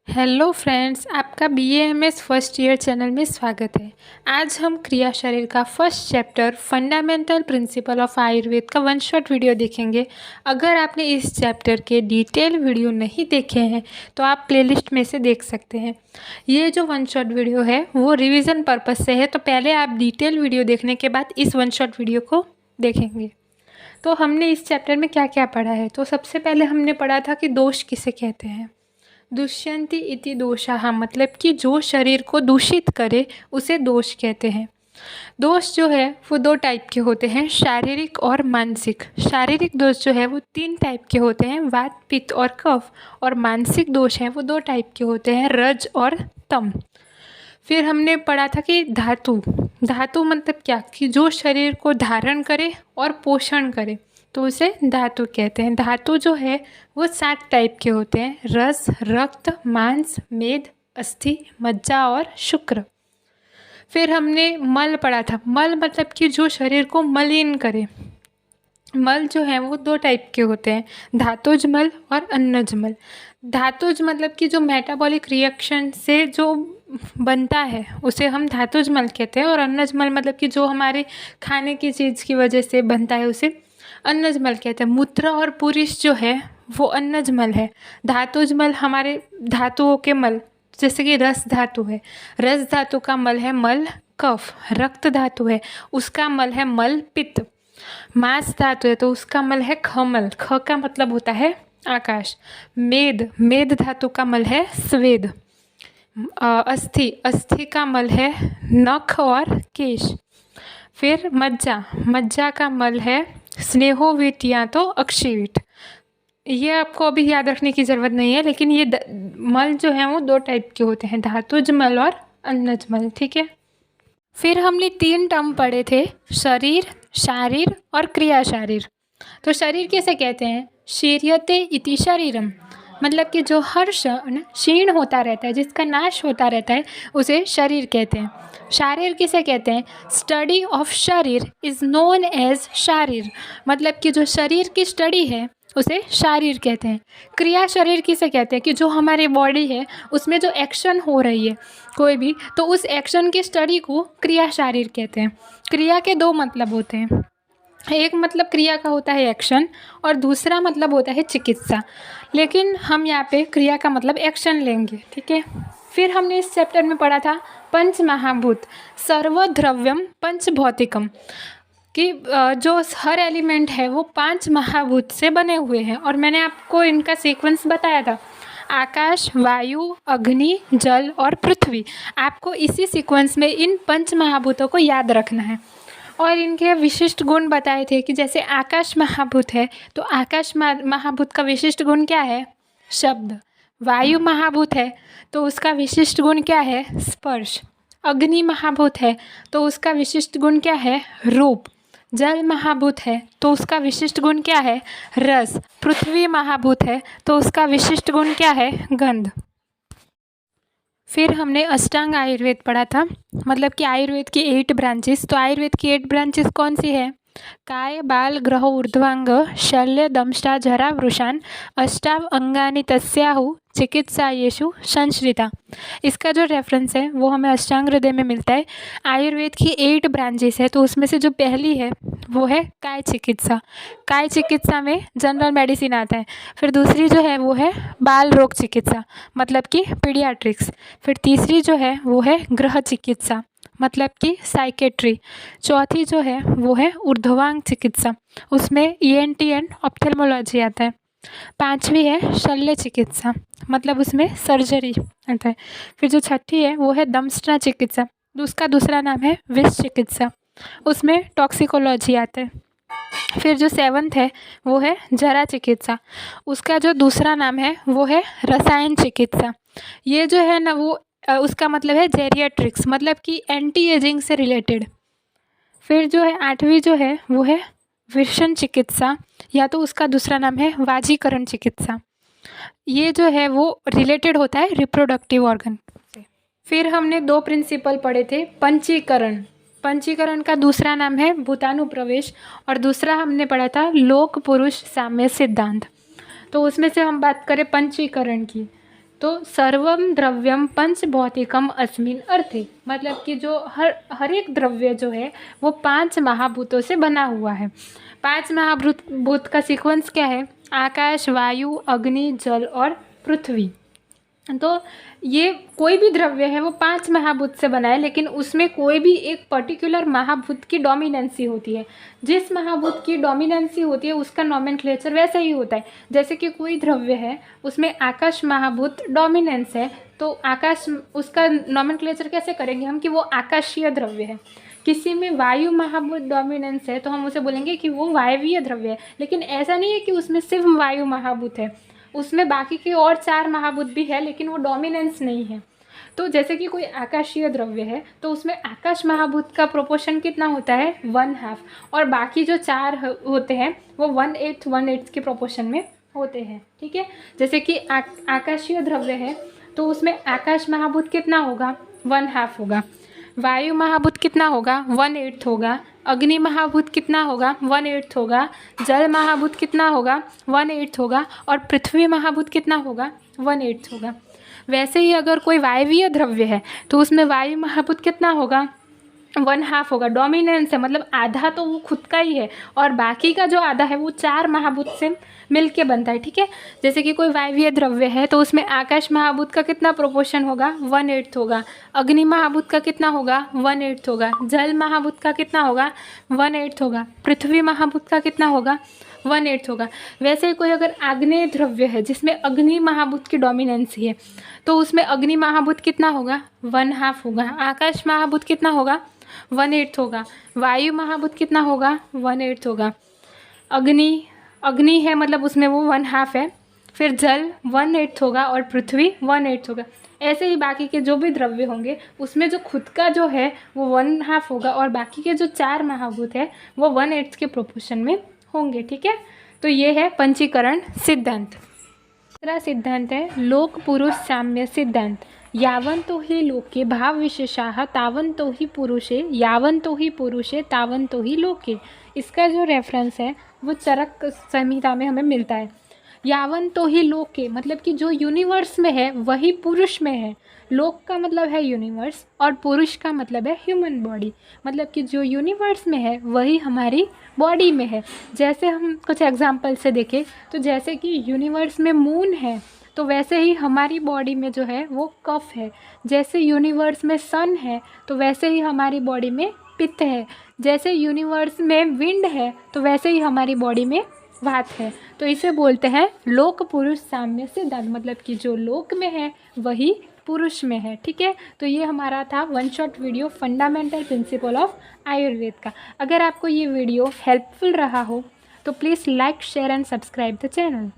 Hello friends, आपका BAMS first year channel में स्वागत है। आज हम क्रिया शरीर का first chapter fundamental principle of Ayurveda का वन शॉट वीडियो देखेंगे। अगर आपने इस चैप्टर के डिटेल वीडियो नहीं देखे हैं तो आप प्लेलिस्ट में से देख सकते हैं। ये जो वन शॉट वीडियो है वो रिवीजन पर्पस से है, तो पहले आप डिटेल वीडियो देखने के बाद इस वन शॉट वीडियो को देखेंगे। तो हमने इस चैप्टर में क्या क्या पढ़ा है, तो सबसे पहले हमने पढ़ा था कि दोष किसे कहते हैं। दुष्यंति इति दोषाः, मतलब कि जो शरीर को दूषित करे उसे दोष कहते हैं। दोष जो है वो दो टाइप के होते हैं, शारीरिक और मानसिक। शारीरिक दोष जो है वो तीन टाइप के होते हैं, वात पित्त और कफ। और मानसिक दोष है वो दो टाइप के होते हैं, रज और तम। फिर हमने पढ़ा था कि धातु धातु मतलब क्या, कि जो शरीर को धारण करे और पोषण करे तो उसे धातु कहते हैं। धातु जो है वो 7 टाइप के होते हैं, रस, रक्त, मांस, मेद, अस्थि, मज्जा और शुक्र। फिर हमने मल पढ़ा था। मल मतलब कि जो शरीर को मलिन करे। मल जो है वो 2 टाइप के होते हैं, धातुज मल और अन्नज मल। धातुज मतलब कि जो मेटाबॉलिक रिएक्शन से जो बनता है उसे हम धातुज मल कहते हैं, और अन्नज मल मतलब कि जो हमारे खाने की चीज़ की वजह से बनता है उसे अन्नज मल कहते हैं। मूत्र और पुरुष जो है वो अन्नज मल है। धातुज मल हमारे धातुओं के मल, जैसे कि रस धातु है, रस धातु का मल है मल कफ। रक्त धातु है उसका मल है मल पित्त। मांस धातु है तो उसका मल है खमल, ख का मतलब होता है आकाश। मेद, मेद धातु का मल है स्वेद। अस्थि, अस्थि का मल है नख और केश। फिर मज्जा, मज्जा का मल है स्नेहोवीट या तो अक्षीवीट। ये आपको अभी याद रखने की ज़रूरत नहीं है, लेकिन ये मल जो है वो 2 टाइप के होते हैं, धातुज मल और अन्नज मल। ठीक है। फिर हमने 3 टर्म पढ़े थे, शरीर, शारीर और क्रिया शारीर। तो शरीर किसे कहते हैं, शीर्यते इति शरीरम, मतलब कि जो हर क्षण क्षीण होता रहता है, जिसका नाश होता रहता है, उसे शरीर कहते हैं। शारीर किसे कहते हैं, स्टडी ऑफ शरीर इज़ नोन एज शारीर, मतलब कि जो शरीर की स्टडी है उसे शारीर कहते हैं। क्रिया शरीर किसे कहते हैं, कि जो हमारी बॉडी है उसमें जो एक्शन हो रही है कोई भी, तो उस एक्शन की स्टडी को क्रिया शारीर कहते हैं। क्रिया के 2 मतलब होते हैं, एक मतलब क्रिया का होता है एक्शन और दूसरा मतलब होता है चिकित्सा, लेकिन हम यहाँ पे क्रिया का मतलब एक्शन लेंगे। ठीक है। फिर हमने इस चैप्टर में पढ़ा था पंच महाभूत, सर्वद्रव्यम पंच भौतिकम, कि जो हर एलिमेंट है वो 5 महाभूत से बने हुए हैं, और मैंने आपको इनका सीक्वेंस बताया था, आकाश, वायु, अग्नि, जल और पृथ्वी। आपको इसी सीक्वेंस में इन 5 महाभूतों को याद रखना है। और इनके विशिष्ट गुण बताए थे कि जैसे आकाश महाभूत है तो आकाश महाभूत का विशिष्ट गुण क्या है, शब्द। वायु महाभूत है तो उसका विशिष्ट गुण क्या है, स्पर्श। अग्नि महाभूत है तो उसका विशिष्ट गुण क्या है, रूप। जल महाभूत है तो उसका विशिष्ट गुण क्या है, रस। पृथ्वी महाभूत है तो उसका विशिष्ट गुण क्या है, गंध। फिर हमने अष्टांग आयुर्वेद पढ़ा था, मतलब कि आयुर्वेद की 8 ब्रांचेस। तो आयुर्वेद की 8 ब्रांचेस कौन सी है, काय बाल ग्रह ऊर्ध्वांग शल्य दंष्टा जरा वृषान अष्टाव अंगानि तस्याहु चिकित्सायेषु संश्रिता। इसका जो रेफरेंस है वो हमें अष्टांग हृदय में मिलता है। आयुर्वेद की 8 ब्रांचेस है, तो उसमें से जो पहली है वो है काय चिकित्सा। काय चिकित्सा में जनरल मेडिसिन आता है। फिर दूसरी जो है वो है बाल रोग चिकित्सा, मतलब कि पीडियाट्रिक्स। फिर तीसरी जो है वो है गृह चिकित्सा, मतलब कि साइकेट्री। चौथी जो है वो है ऊर्ध्वांग चिकित्सा, उसमें ENT एंड ऑप्थेल्मोलॉजी आता है। 5वीं है शल्य चिकित्सा, मतलब उसमें सर्जरी आता है। फिर जो 6ठी है वो है दंष्टा चिकित्सा, उसका दूसरा नाम है विष चिकित्सा, उसमें टॉक्सिकोलॉजी आता है। फिर जो 7th है वो है जरा चिकित्सा, उसका जो दूसरा नाम है वो है रसायन चिकित्सा। ये जो है ना वो उसका मतलब है जेरियाट्रिक्स, मतलब कि एंटी एजिंग से रिलेटेड। फिर जो है 8वीं जो है वो है विषण चिकित्सा, या तो उसका दूसरा नाम है वाजीकरण चिकित्सा। ये जो है वो रिलेटेड होता है रिप्रोडक्टिव ऑर्गन से। फिर हमने 2 प्रिंसिपल पढ़े थे, पंचीकरण। पंचीकरण का दूसरा नाम है भूतानुप्रवेश, और दूसरा हमने पढ़ा था लोक पुरुष साम्य सिद्धांत। तो उसमें से हम बात करें पंचीकरण की, तो सर्वम द्रव्यम पंच भौतिकम अस्मिन अर्थे, मतलब कि जो हर एक द्रव्य जो है वो 5 महाभूतों से बना हुआ है। 5 महाभूत का सीक्वेंस क्या है? आकाश, वायु, अग्नि, जल और पृथ्वी। तो ये कोई भी द्रव्य है वो 5 महाभूत से बना है, लेकिन उसमें कोई भी एक पर्टिकुलर महाभूत की डोमिनेंसी होती है। जिस महाभूत की डोमिनेंसी होती है उसका नोमेनक्लेचर वैसा ही होता है। जैसे कि कोई द्रव्य है उसमें आकाश महाभूत डोमिनेंस है, तो आकाश, उसका नोमेनक्लेचर कैसे करेंगे हम कि वो आकाशीय द्रव्य है। किसी में वायु महाभूत डोमिनेंस है तो हम उसे बोलेंगे कि वो वायवीय द्रव्य है। लेकिन ऐसा नहीं है कि उसमें सिर्फ वायु महाभूत है, उसमें बाकी के और 4 महाभूत भी है, लेकिन वो डोमिनेंस नहीं है। तो जैसे कि कोई आकाशीय द्रव्य है तो उसमें आकाश महाभूत का प्रोपोर्शन कितना होता है? 1/2, और बाकी जो 4 होते हैं वो 1/8 के प्रोपोर्शन में होते हैं। ठीक है, जैसे कि आकाशीय द्रव्य है तो उसमें आकाश महाभूत कितना होगा? 1/2 होगा। वायु महाभूत कितना होगा? 1/8 होगा। अग्नि महाभूत कितना होगा? 1/8 होगा। जल महाभूत कितना होगा? 1/8 होगा। और पृथ्वी महाभूत कितना होगा? 1/8 होगा। वैसे ही अगर कोई वायवीय द्रव्य है तो उसमें वायु महाभूत कितना होगा? 1/2 होगा। डोमिनेंस है, मतलब आधा तो वो खुद का ही है और बाकी का जो आधा है वो 4 महाभूत से मिलके बनता है। ठीक है, जैसे कि कोई वायवीय द्रव्य है तो उसमें आकाश महाभूत का कितना प्रोपोर्शन होगा? 1/8 होगा। अग्नि महाभूत का कितना होगा? 1/8 होगा। जल महाभूत का कितना होगा? 1/8 होगा। पृथ्वी महाभूत का कितना होगा? 1/8 होगा। वैसे ही कोई अगर आग्नेय द्रव्य है जिसमें अग्नि महाभूत की डोमिनेंसी है तो उसमें अग्नि महाभूत कितना होगा? 1/2 होगा। आकाश महाभूत कितना होगा? 1/8 होगा। वायु महाभूत कितना होगा? 1/8 होगा। अग्नि है, मतलब उसमें वो 1/2 है। फिर जल 1/8 होगा और पृथ्वी 1/8 होगा। ऐसे ही बाकी के जो भी द्रव्य होंगे उसमें जो खुद का जो है वो 1/2 होगा और बाकी के जो 4 महाभूत है वो 1/8 के प्रोपोर्शन में होंगे। ठीक है, तो ये है पंचीकरण सिद्धांत। दूसरा सिद्धांत है लोक पुरुष साम्य सिद्धांत। यावन्तो हि लोके भाव विशेषाः तावन्तो हि पुरुषे, यावन्तो हि पुरुषे तावन्तो हि लोके। इसका जो रेफरेंस है वो चरक संहिता में हमें मिलता है। यावन्तो हि लोके मतलब कि जो यूनिवर्स में है वही पुरुष में है। लोक का मतलब है यूनिवर्स और पुरुष का मतलब है ह्यूमन बॉडी, मतलब कि जो यूनिवर्स में है वही हमारी बॉडी में है। जैसे हम कुछ एग्जांपल से देखें तो जैसे कि यूनिवर्स में मून है तो वैसे ही हमारी बॉडी में जो है वो कफ है। जैसे यूनिवर्स में सन है तो वैसे ही हमारी बॉडी में पित्त है। जैसे यूनिवर्स में विंड है तो वैसे ही हमारी बॉडी में वात है। तो इसे बोलते हैं लोक पुरुष साम्य सिद्धांत, मतलब कि जो लोक में है वही पुरुष में है। ठीक है, तो ये हमारा था 1 shot video fundamental principle of Ayurveda का। अगर आपको ये वीडियो हेल्पफुल रहा हो तो please like, share and subscribe the channel.